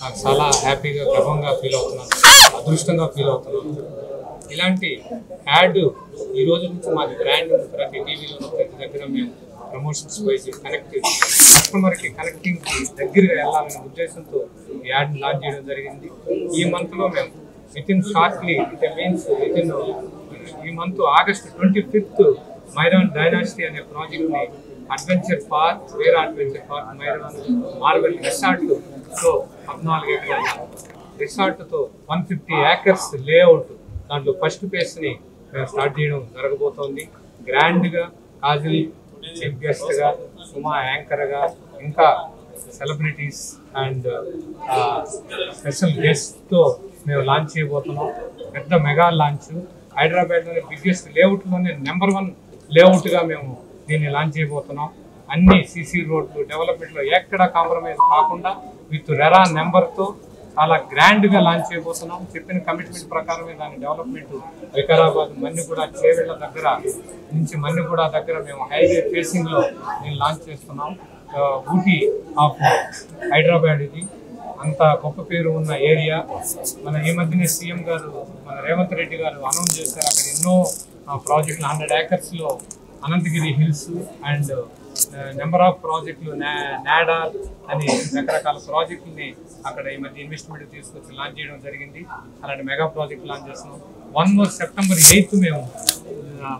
నాకు చాలా హ్యాపీగా గర్వంగా ఫీల్ అవుతున్నాను, అదృష్టంగా ఫీల్ అవుతున్నాను. ఇలాంటి యాడ్ ఈ రోజు నుంచి మాది బ్రాండ్ ప్రతి టీవీలో ప్రతి దగ్గర మేము ప్రమోషన్స్ వైజ్ కస్టమర్కి కనెక్టింగ్కి దగ్గరగా వెళ్ళాలనే ఉద్దేశంతో ఈ యాడ్ని లాంచ్ చేయడం జరిగింది. ఈ మంత్లో మేము షార్ట్లీ ఈ మంత్ August 25th మైరాన్ డైనాసిటీ అనే ప్రాజెక్ట్ని అడ్వెంచర్ పార్క్ మైరాన్ మార్బల్ రిసార్ట్తో 14 ఎకరాల రిసార్ట్తో 150 acres లేఅవుట్, దాంట్లో ఫస్ట్ ఫేజ్ని మేము స్టార్ట్ చేయడం జరగబోతోంది. గ్రాండ్గా కాజల్ చీఫ్ గెస్ట్గా, సుమా యాంకర్గా, ఇంకా సెలబ్రిటీస్ అండ్ స్పెషల్ గెస్ట్తో మేము లాంచ్ చేయబోతున్నాం. పెద్ద మెగా లాంచ్, హైదరాబాద్లోని బిగ్గెస్ట్ లేఅవుట్లోనే నెంబర్ 1 లేఅవుట్గా మేము దీన్ని లాంచ్ చేయబోతున్నాం. అన్ని సీసీ రోడ్లు డెవలప్మెంట్లో ఎక్కడా కాంప్రమైజ్ కాకుండా విత్ రెరా నెంబర్తో చాలా గ్రాండ్గా లాంచ్ చేయబోతున్నాం. చెప్పిన కమిట్మెంట్ ప్రకారమే దాని డెవలప్మెంట్ వికారాబాద్ మన్నిగూడ చేవెళ్ళ దగ్గర నుంచి మన్నిగూడ దగ్గర మేము హైవే ఫేసింగ్లో నేను లాంచ్ చేస్తున్నాం. ఊటీ ఆఫ్ హైదరాబాద్ ఇది అంత గొప్ప పేరు ఉన్న ఏరియా. మన ఈ మధ్యనే సీఎం గారు మన రేవంత్ రెడ్డి గారు అనౌన్స్ చేశారు. అక్కడ ఎన్నో ప్రాజెక్టులు 100 acresలో Ananthagiri hills and number of ప్రాజెక్టులు నాడా అని రకరకాల ప్రాజెక్టులని అక్కడ ఈ మధ్య ఇన్వెస్ట్మెంట్ తీసుకొచ్చి లాంచ్ చేయడం జరిగింది. అలాంటి మెగా ప్రాజెక్ట్ లాంచ్ చేస్తున్నాం. 1 September 8th మేము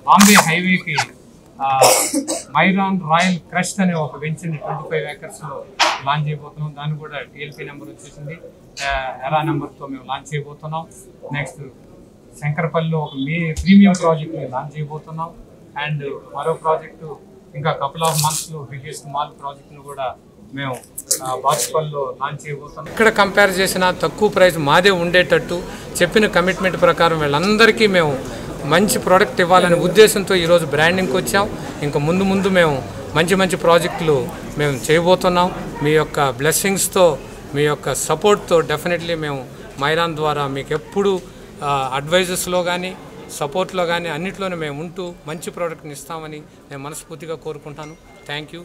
బాంబే హైవేకి మైరాన్ రాయల్ క్రస్ట్ అనే ఒక వెంచర్ని 25 acresలో లాంచ్ చేయబోతున్నాం. దాన్ని కూడా TLP నెంబర్ వచ్చేసింది, ఎరా నెంబర్తో మేము లాంచ్ చేయబోతున్నాం. నెక్స్ట్ శంకరపల్లిలో ఒక ప్రీమియం ప్రాజెక్ట్ని లాంచ్ చేయబోతున్నాం. అండ్ మరో ప్రాజెక్టు ఇంకా కపుల్ ఆఫ్ మంత్స్లో బిగ్గెస్ట్ మాల్ ప్రాజెక్ట్ను కూడా మేము బాచుపల్లిలో లాంచ్ చేయబోతున్నాం. ఇక్కడ కంపేర్ చేసిన తక్కువ ప్రైస్ మాదే ఉండేటట్టు చెప్పిన కమిట్మెంట్ ప్రకారం వీళ్ళందరికీ మేము మంచి ప్రోడక్ట్ ఇవ్వాలనే ఉద్దేశంతో ఈరోజు బ్రాండింగ్కి వచ్చాం. ఇంకా ముందు మేము మంచి ప్రాజెక్టులు మేము చేయబోతున్నాం. మీ యొక్క బ్లెస్సింగ్స్తో, మీ యొక్క సపోర్ట్తో డెఫినెట్లీ మేము మైరాన్ ద్వారా మీకు ఎప్పుడు అడ్వైజెస్లో కానీ సపోర్ట్లో కానీ అన్నిట్లోనే మేము ఉంటూ మంచి ప్రోడక్ట్ని ఇస్తామని నేను మనస్ఫూర్తిగా కోరుకుంటాను. Thank you.